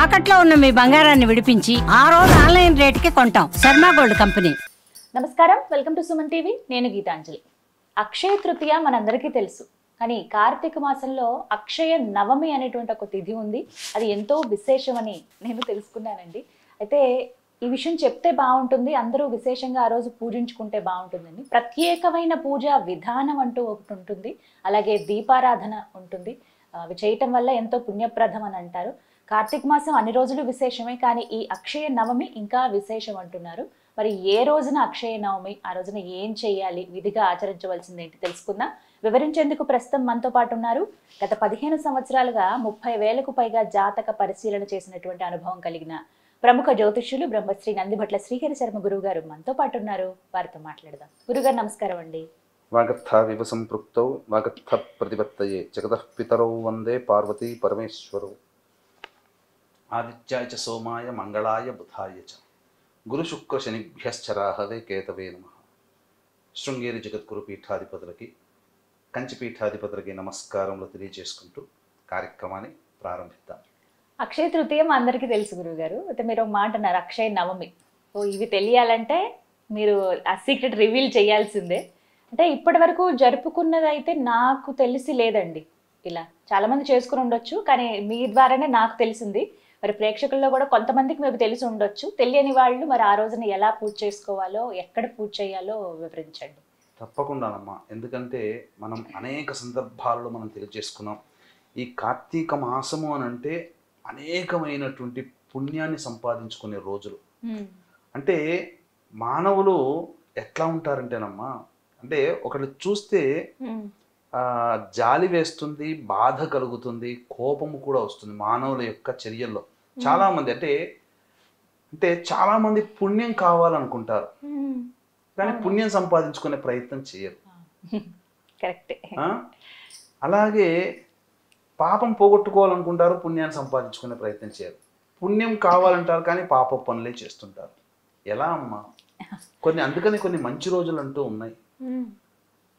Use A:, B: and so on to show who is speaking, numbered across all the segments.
A: తాకట్లో ఉన్న మీ బంగారాన్ని విడిపించి ఆ రోజు ఆన్లైన్ రేటుకి కొంటాం. Sharma gold company.
B: నమస్కారం, వెల్కమ్ టు సుమన్ టీవీ. నేను గీతాంజలి. అక్షయ తృతీయ మనందరికీ తెలుసు, కానీ కార్తీక మాసంలో అక్షయ నవమి అనేటువంటి ఒక తిథి ఉంది. అది ఎంతో విశేషమని నేను తెలుసుకున్నానండి. అయితే ఈ విషయం చెప్తే బాగుంటుంది, అందరూ విశేషంగా ఆ రోజు పూజించుకుంటే బాగుంటుందండి. ప్రత్యేకమైన పూజా విధానం అంటూ ఒకటి ఉంటుంది, అలాగే దీపారాధన ఉంటుంది. అవి చేయటం వల్ల ఎంతో పుణ్యప్రదం అని అంటారు. కార్తీక మాసం అన్ని రోజులు విశేషమే, కానీ ఈ అక్షయ నవమి ఇంకా విశేషం అంటున్నారు. మరి ఏ రోజున అక్షయ నవమి, ఆ రోజున ఏం చేయాలి, విధిగా ఆచరించవలసింది ఏంటి తెలుసుకుందాం. వివరించేందుకు ప్రస్తుతం మనతో పాటు ఉన్నారు. గత 15 సంవత్సరాలుగా 30,000కు పైగా జాతక పరిశీలన చేసినటువంటి అనుభవం కలిగిన ప్రముఖ జ్యోతిష్యులు బ్రహ్మశ్రీ నందిభట్ల శ్రీహరి శర్మ గురువు గారు మనతో పాటు ఉన్నారు. వారితో మాట్లాడదాం. గురుగారు నమస్కారం అండి.
C: వాగర్థ వివ సంపృక్తౌ వాగర్థ ప్రతిపత్తయే జగతః పితరౌ వందే పార్వతీ పరమేశ్వరౌ. ఆదిత్యాయ చ సోమాయ మంగళాయ బుధాయ చ గురు శుక్ర శనిభ్యశ్చ రాహవే కేతవే నమః. శృంగేరి జగద్గురు పీఠాధిపతులకి, కంచి పీఠాధిపతులకి నమస్కారములు తెలియజేసుకుంటూ కార్యక్రమాన్ని ప్రారంభిద్దాం.
B: అక్షయ తృతీయం అందరికీ తెలుసు గురువుగారు. అయితే మీరు ఒక మాట అన్నారు, అక్షయ నవమి. సో ఇవి తెలియాలంటే మీరు ఆ సీక్రెట్ రివీల్ చేయాల్సిందే. అంటే ఇప్పటి వరకు జరుపుకున్నది అయితే నాకు తెలిసి లేదండి. ఇలా చాలా మంది చేసుకుని ఉండొచ్చు, కానీ మీ ద్వారానే నాకు తెలిసింది. మరి ప్రేక్షకుల్లో కూడా కొంతమందికి మేము తెలిసి ఉండొచ్చు. తెలియని వాళ్ళు మరి ఆ రోజున ఎలా పూజ చేసుకోవాలో, ఎక్కడ పూజ చేయాలో వివరించండి.
C: తప్పకుండానమ్మా, ఎందుకంటే మనం అనేక సందర్భాల్లో మనం తెలియజేసుకున్నాం. ఈ కార్తీక మాసము అని అంటే అనేకమైనటువంటి పుణ్యాన్ని సంపాదించుకునే రోజులు. అంటే మానవులు ఎట్లా ఉంటారంటేనమ్మా, అంటే ఒకటి చూస్తే జాలి వేస్తుంది, బాధ కలుగుతుంది, కోపము కూడా వస్తుంది మానవుల యొక్క చర్యల్లో. చాలా మంది అంటే చాలా మంది పుణ్యం కావాలనుకుంటారు, కానీ పుణ్యం సంపాదించుకునే ప్రయత్నం చేయరు.
B: కరెక్ట్.
C: అలాగే పాపం పోగొట్టుకోవాలనుకుంటారు, పుణ్యాన్ని సంపాదించుకునే ప్రయత్నం చేయరు. పుణ్యం కావాలంటారు, కానీ పాప పనులే చేస్తుంటారు. ఎలా అమ్మా? అందుకని కొన్ని మంచి రోజులు అంటూ ఉన్నాయి.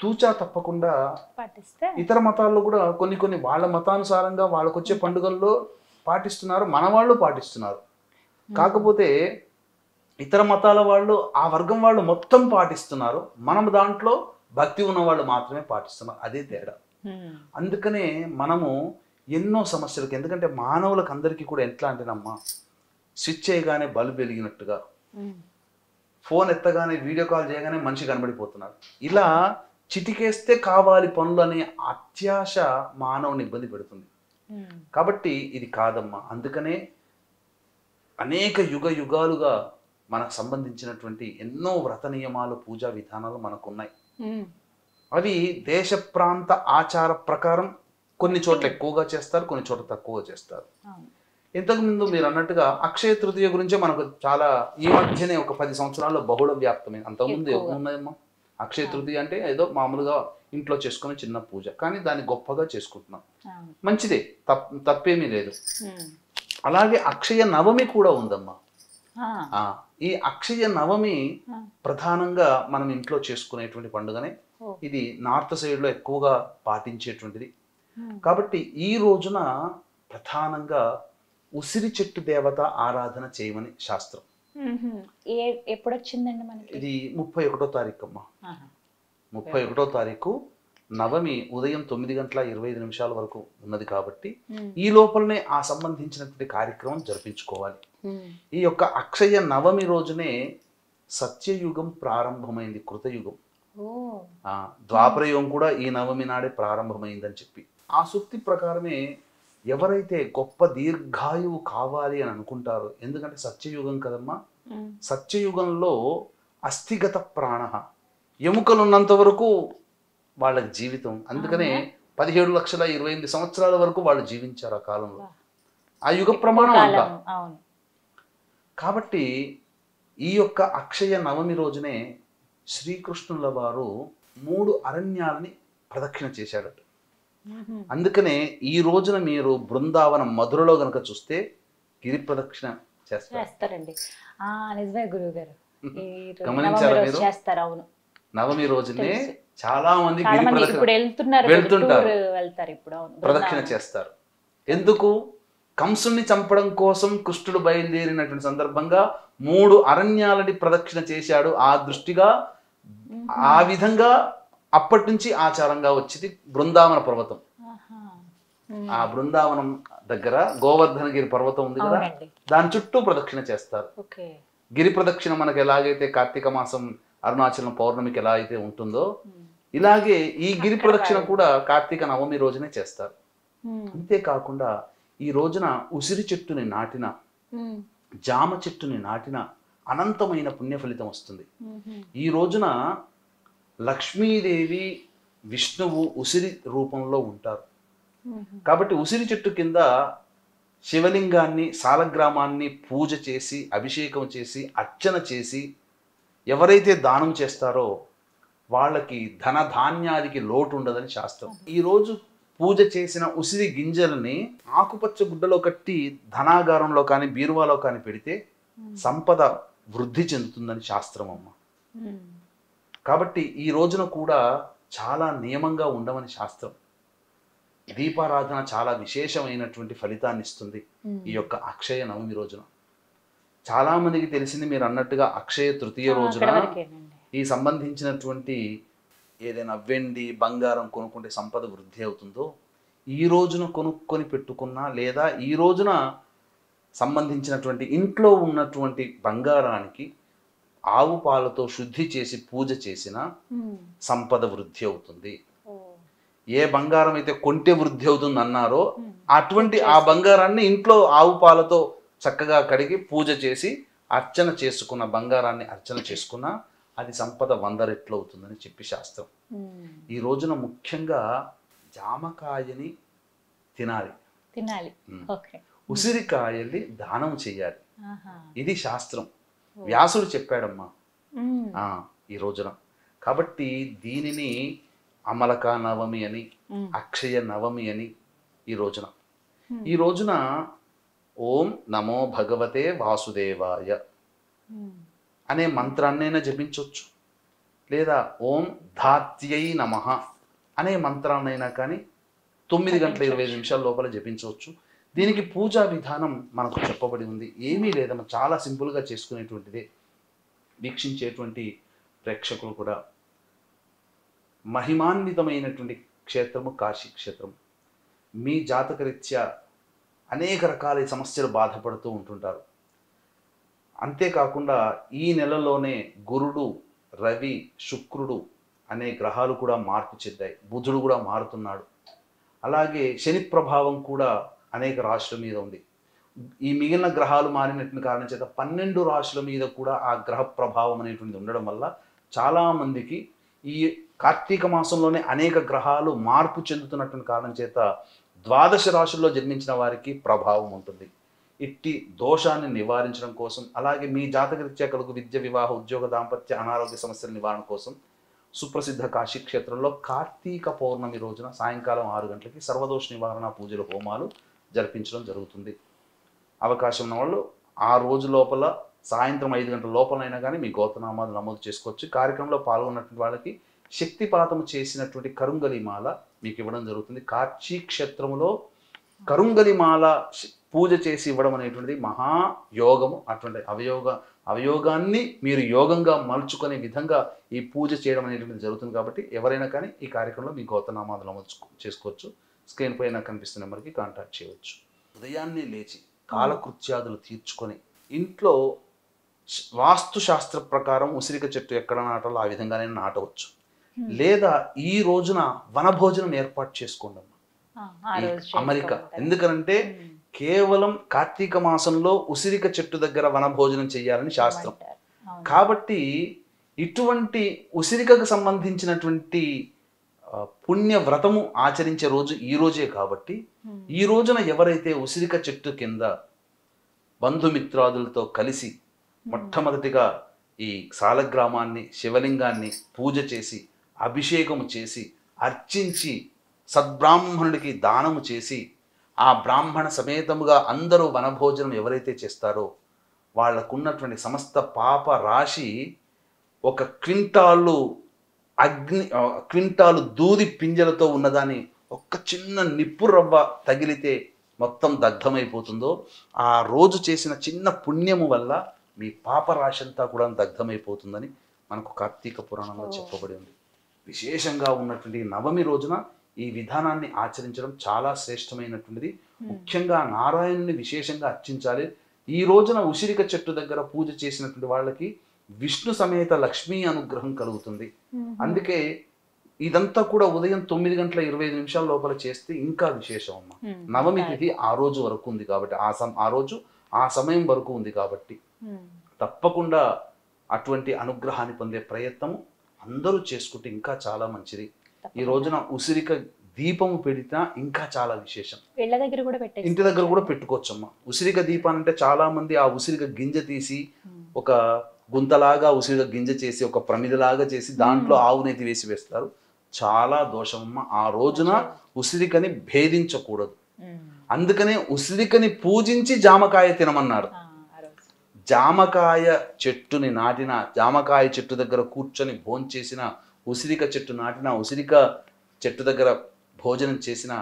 C: తూచా తప్పకుండా
B: పాటిస్తే
C: ఇతర మతాల్లో కూడా కొన్ని వాళ్ళ మతానుసారంగా వాళ్ళకు వచ్చే పండుగల్లో పాటిస్తున్నారు, మన వాళ్ళు పాటిస్తున్నారు. కాకపోతే ఇతర మతాల వాళ్ళు, ఆ వర్గం వాళ్ళు మొత్తం పాటిస్తున్నారు, మనం దాంట్లో భక్తి ఉన్న వాళ్ళు మాత్రమే పాటిస్తున్నారు. అదే తేడా. అందుకనే మనము ఎన్నో సమస్యలకు, ఎందుకంటే మానవులకు అందరికీ కూడా ఎట్లా అంటేనమ్మా, స్విచ్ చేయగానే బల్బ్ వెలిగినట్టుగా, ఫోన్ ఎత్తగానే వీడియో కాల్ చేయగానే మనిషి కనబడిపోతున్నాడు. ఇలా చిటికేస్తే కావాలి పనులు అనే అత్యాశ మానవుని ఇబ్బంది పెడుతుంది. కాబట్టి ఇది కాదమ్మా. అందుకనే అనేక యుగాలుగా మనకు సంబంధించినటువంటి ఎన్నో వ్రత నియమాలు, పూజా విధానాలు మనకున్నాయి. అవి దేశ ప్రాంత ఆచార ప్రకారం కొన్ని చోట్ల ఎక్కువగా చేస్తారు, కొన్ని చోట్ల తక్కువగా చేస్తారు. ఇంతకు ముందు మీరు అన్నట్టుగా అక్షయ తృతీయ గురించే మనకు చాలా ఈ మధ్యనే ఒక 10 సంవత్సరాల్లో బహుళ వ్యాప్తమైంది. అంతకుముందు ఏమున్నాయమ్మా? అక్షయ తృతీయ అంటే ఏదో మామూలుగా ఇంట్లో చేసుకునే చిన్న పూజ, కానీ దాన్ని గొప్పగా చేసుకుంటున్నాం. మంచిదే, తప్పేమీ లేదు. అలాగే అక్షయ నవమి కూడా ఉందమ్మా. ఈ అక్షయ నవమి ప్రధానంగా మనం ఇంట్లో చేసుకునేటువంటి పండుగనే. ఇది నార్త్ సైడ్ లో ఎక్కువగా పాటించేటువంటిది. కాబట్టి ఈ రోజున ప్రధానంగా ఉసిరి చెట్టు దేవత ఆరాధన చేయమని శాస్త్రం.
B: ఎప్పుడు వచ్చిందండి మనకి?
C: ఇది 31వ తారీఖు అమ్మా. 31వ తారీఖు నవమి ఉదయం 9:25 వరకు ఉన్నది. కాబట్టి ఈ లోపలనే ఆ సంబంధించినటువంటి కార్యక్రమం జరిపించుకోవాలి. ఈ యొక్క అక్షయ నవమి రోజునే సత్యయుగం ప్రారంభమైంది, కృతయుగం. ద్వాపర యుగం కూడా ఈ నవమి నాడే ప్రారంభమైందని చెప్పి ఆ సూక్తి ప్రకారమే ఎవరైతే గొప్ప దీర్ఘాయువు కావాలి అని అనుకుంటారో, ఎందుకంటే సత్యయుగం కదమ్మా. సత్యయుగంలో అస్థిగత ప్రాణ, ఎముకలు ఉన్నంత వరకు వాళ్ళ జీవితం. అందుకనే 17,28,000 సంవత్సరాల వరకు వాళ్ళు జీవించారు ఆ కాలంలో. ఆ యుగ ప్రమాణం అంతా. కాబట్టి ఈ యొక్క అక్షయ నవమి రోజునే శ్రీకృష్ణుల వారు 3 అరణ్యాలని ప్రదక్షిణ చేశాడట. అందుకనే ఈ రోజున మీరు బృందావనం మధురలో గనక చూస్తే గిరి ప్రదక్షిణ
B: చేస్తారండి. నిజమే గురువు గారు,
C: గమనించారా మీరు?
B: చేస్తారు. అవును,
C: నవమి రోజునే చాలా మంది
B: వెళ్తుంటారు,
C: ప్రదక్షిణ చేస్తారు. ఎందుకు? కంసుని చంపడం కోసం కృష్ణుడు బయలుదేరినటువంటి సందర్భంగా 3 అరణ్యాలని ప్రదక్షిణ చేశాడు. ఆ దృష్టిగా ఆ విధంగా అప్పటి నుంచి ఆచారంగా వచ్చింది బృందావన పర్వతం. ఆ బృందావనం దగ్గర గోవర్ధనగిరి పర్వతం ఉంది కదా, దాని చుట్టూ ప్రదక్షిణ చేస్తారు. గిరి ప్రదక్షిణ మనకు ఎలాగైతే కార్తీక మాసం అరుణాచలం పౌర్ణమికి ఎలా అయితే ఉంటుందో, ఇలాగే ఈ గిరి ప్రదక్షిణ కూడా కార్తీక నవమి రోజునే చేస్తారు. అంతేకాకుండా ఈ రోజున ఉసిరి చెట్టుని నాటిన, జామ చెట్టుని నాటిన అనంతమైన పుణ్య ఫలితం వస్తుంది. ఈ రోజున లక్ష్మీదేవి విష్ణువు ఉసిరి రూపంలో ఉంటారు. కాబట్టి ఉసిరి చెట్టు కింద శివలింగాన్ని, సాలగ్రామాన్ని పూజ చేసి, అభిషేకం చేసి, అర్చన చేసి ఎవరైతే దానం చేస్తారో వాళ్ళకి ధన ధాన్యాదికి లోటు ఉండదని శాస్త్రం. ఈరోజు పూజ చేసిన ఉసిరి గింజలని ఆకుపచ్చ గుడ్డలో కట్టి ధనాగారంలో కానీ బీరువాలో కానీ పెడితే సంపద వృద్ధి చెందుతుందని శాస్త్రం అమ్మ. కాబట్టి ఈ రోజున కూడా చాలా నియమంగా ఉండమని శాస్త్రం. దీపారాధన చాలా విశేషమైనటువంటి ఫలితాన్ని ఇస్తుంది ఈ యొక్క అక్షయ నవమి రోజున. చాలా మందికి తెలిసింది మీరు అన్నట్టుగా అక్షయ తృతీయ రోజున ఈ సంబంధించినటువంటి ఏదైనా వెండి బంగారం కొనుక్కుంటే సంపద వృద్ధి అవుతుందో, ఈ రోజున కొనుక్కొని పెట్టుకున్నా లేదా ఈ రోజున సంబంధించినటువంటి ఇంట్లో ఉన్నటువంటి బంగారానికి ఆవు పాలతో శుద్ధి చేసి పూజ చేసిన సంపద వృద్ధి అవుతుంది. ఏ బంగారం అయితే కొంటే వృద్ధి అవుతుంది అన్నారో అటువంటి ఆ బంగారాన్ని ఇంట్లో ఆవు పాలతో చక్కగా కడిగి పూజ చేసి అర్చన చేసుకున్న బంగారాన్ని అర్చన చేసుకున్నా అది సంపద 100 రెట్లు అవుతుందని చెప్పి శాస్త్రం. ఈ రోజున ముఖ్యంగా జామకాయని తినాలి, ఉసిరికాయల్ని దానం చేయాలి. ఇది శాస్త్రం. వ్యాసుడు చెప్పాడమ్మా ఈ రోజున. కాబట్టి దీనిని అమలక నవమి అని, అక్షయ నవమి అని ఈ రోజున ఓం నమో భగవతే వాసుదేవాయ అనే మంత్రాన్నైనా జపించవచ్చు, లేదా ఓం ధాత్యై నమః అనే మంత్రాన్నైనా కానీ 9 గంటల 25 నిమిషాల లోపల జపించవచ్చు. దీనికి పూజా విధానం మనకు చెప్పబడి ఉంది. ఏమీ లేదమ్మా, చాలా సింపుల్గా చేసుకునేటువంటిదే. వీక్షించేటువంటి ప్రేక్షకులు కూడా మహిమాన్వితమైనటువంటి క్షేత్రము కాశీ క్షేత్రం. మీ జాతకరీత్యా అనేక రకాల సమస్యలు బాధపడుతూ ఉంటుంటారు. అంతేకాకుండా ఈ నెలలోనే గురుడు, రవి, శుక్రుడు అనే గ్రహాలు కూడా మార్పు చెందాయి. బుధుడు కూడా మారుతున్నాడు. అలాగే శని ప్రభావం కూడా అనేక రాశుల మీద ఉంది. ఈ మిగిలిన గ్రహాలు మారినటువంటి కారణం చేత 12 రాశుల మీద కూడా ఆ గ్రహ ప్రభావం అనేటువంటిది ఉండడం వల్ల చాలామందికి ఈ కార్తీక మాసంలోనే అనేక గ్రహాలు మార్పు చెందుతున్నటువంటి కారణం చేత 12 రాశుల్లో జన్మించిన వారికి ప్రభావం ఉంటుంది. ఇట్టి దోషాన్ని నివారించడం కోసం, అలాగే మీ జాతకరీత్యా కలుగు విద్య, వివాహ, ఉద్యోగ, దాంపత్య, అనారోగ్య సమస్యల నివారణ కోసం సుప్రసిద్ధ కాశీ క్షేత్రంలో కార్తీక పౌర్ణమి రోజున సాయంకాలం 6 గంటలకి సర్వదోష నివారణ పూజలు, హోమాలు జరిపించడం జరుగుతుంది. అవకాశం ఉన్న వాళ్ళు ఆ రోజు లోపల సాయంత్రం 5 గంటల లోపలైనా కానీ మీ గోత్రనామాలు నమోదు చేసుకోవచ్చు. కార్యక్రమంలో పాల్గొన్నటువంటి వాళ్ళకి శక్తిపాతము చేసినటువంటి కరుంగలిమాల మీకు ఇవ్వడం జరుగుతుంది. కాశీ క్షేత్రంలో కరుంగలిమాల పూజ చేసి ఇవ్వడం అనేటువంటిది మహాయోగము. అటువంటి అవయోగాన్ని మీరు యోగంగా మలుచుకునే విధంగా ఈ పూజ చేయడం అనేటువంటిది జరుగుతుంది. కాబట్టి ఎవరైనా కానీ ఈ కార్యక్రమంలో మీ గోత్రనామాలు నమోదు చేసుకోవచ్చు. స్క్రీన్ పైన కనిపిస్తున్న నెంబర్కి కాంటాక్ట్ చేయవచ్చు. ఉదయాన్నే లేచి కాలకృత్యాదులు తీర్చుకొని ఇంట్లో వాస్తు శాస్త్ర ప్రకారం ఉసిరిక చెట్టు ఎక్కడ నాటాలో ఆ విధంగానే నాటవచ్చు. లేదా ఈ రోజున వనభోజనం ఏర్పాటు చేసుకోండి అమరిక. ఎందుకంటే కేవలం కార్తీక మాసంలో ఉసిరిక చెట్టు దగ్గర వనభోజనం చేయాలని శాస్త్రం. కాబట్టి ఇటువంటి ఉసిరికకు సంబంధించినటువంటి పుణ్య వ్రతము ఆచరించే రోజు ఈ రోజే. కాబట్టి ఈ రోజున ఎవరైతే ఉసిరిక చెట్టు కింద బంధుమిత్రాదులతో కలిసి మొట్టమొదటిగా ఈ సాలగ్రామాన్ని, శివలింగాన్ని పూజ చేసి, అభిషేకము చేసి, అర్చించి, సద్బ్రాహ్మణుడికి దానము చేసి, ఆ బ్రాహ్మణ సమేతముగా అందరూ వనభోజనం ఎవరైతే చేస్తారో వాళ్ళకున్నటువంటి సమస్త పాప రాశి 1 క్వింటాలు దూది పింజలతో ఉన్నదాన్ని ఒక్క చిన్న నిప్పు రవ్వ తగిలితే మొత్తం దగ్ధమైపోతుందో, ఆ రోజు చేసిన చిన్న పుణ్యము వల్ల మీ పాపరాశి అంతా కూడా దగ్ధమైపోతుందని మనకు కార్తీక పురాణంలో చెప్పబడి ఉంది. విశేషంగా ఉన్నటువంటి నవమి రోజున ఈ విధానాన్ని ఆచరించడం చాలా శ్రేష్టమైనటువంటిది. ముఖ్యంగా నారాయణుని విశేషంగా అర్చించాలి. ఈ రోజున ఉసిరిక చెట్టు దగ్గర పూజ చేసినటువంటి వాళ్ళకి విష్ణు సమేత లక్ష్మీ అనుగ్రహం కలుగుతుంది. అందుకే ఇదంతా కూడా ఉదయం 9:25 లోపల చేస్తే ఇంకా విశేషం అమ్మ. నవమి తిథి ఆ రోజు వరకు ఉంది కాబట్టి, ఆ రోజు ఆ సమయం వరకు ఉంది కాబట్టి తప్పకుండా అటువంటి అనుగ్రహాన్ని పొందే ప్రయత్నం అందరూ చేసుకుంటే ఇంకా చాలా మంచిది. ఈ రోజున ఉసిరిక దీపము పెడితే ఇంకా చాలా విశేషం.
B: ఇళ్ళ దగ్గర కూడా పెట్టే,
C: ఇంటి దగ్గర కూడా పెట్టుకోవచ్చమ్మా. ఉసిరిక దీపాన్ని అంటే చాలా మంది ఆ ఉసిరిక గింజ తీసి ఒక గుంతలాగా ఉసిరిక గింజ చేసి ఒక ప్రమిదలాగా చేసి దాంట్లో ఆవు నెత్తి వేసి వేస్తారు. చాలా దోషమమ్మ. ఆ రోజున ఉసిరికని భేదించకూడదు. అందుకనే ఉసిరికని పూజించి జామకాయ తినమన్నారు. జామకాయ చెట్టుని నాటిన, జామకాయ చెట్టు దగ్గర కూర్చొని భోంచేసిన, ఉసిరిక చెట్టు నాటిన, ఉసిరిక చెట్టు దగ్గర భోజనం చేసిన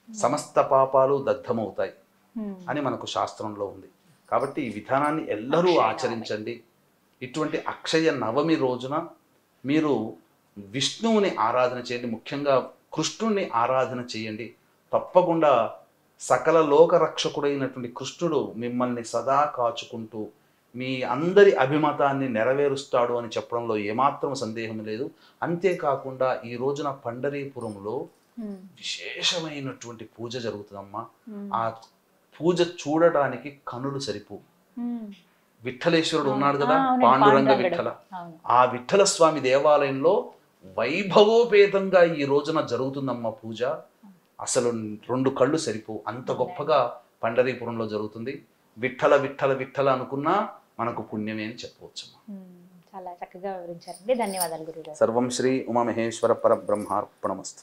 C: సమస్త పాపాలు దగ్ధమవుతాయి అని మనకు శాస్త్రంలో ఉంది. కాబట్టి ఈ విధానాన్ని ఎల్లరూ ఆచరించండి. ఇటువంటి అక్షయ నవమి రోజున మీరు విష్ణువుని ఆరాధన చేయండి. ముఖ్యంగా కృష్ణుని ఆరాధన చేయండి. తప్పకుండా సకల లోక రక్షకుడైనటువంటి కృష్ణుడు మిమ్మల్ని సదా కాచుకుంటూ మీ అందరి అభిమతాన్ని నెరవేరుస్తాడు అని చెప్పడంలో ఏమాత్రం సందేహం లేదు. అంతేకాకుండా ఈ రోజున పండరీపురంలో విశేషమైనటువంటి పూజ జరుగుతుందమ్మా. ఆ పూజ చూడటానికి కనులు సరిపో. విఠలేశ్వరుడు ఉన్నాడు కదా, పాండురంగ విఠల. ఆ విఠల స్వామి దేవాలయంలో వైభవోపేతంగా ఈ రోజున జరుగుతుందమ్మా పూజ. అసలు 2 కళ్ళు సరిపో, అంత గొప్పగా పండరీపురంలో జరుగుతుంది. విఠల విఠల విఠల అనుకున్నా మనకు పుణ్యమే అని చెప్పవచ్చు.
B: చాలా చక్కగా వివరించారండి. ధన్యవాదాలు గురుగారు.
C: సర్వం శ్రీ ఉమామహేశ్వర పరబ్రహ్మార్పణమస్తు.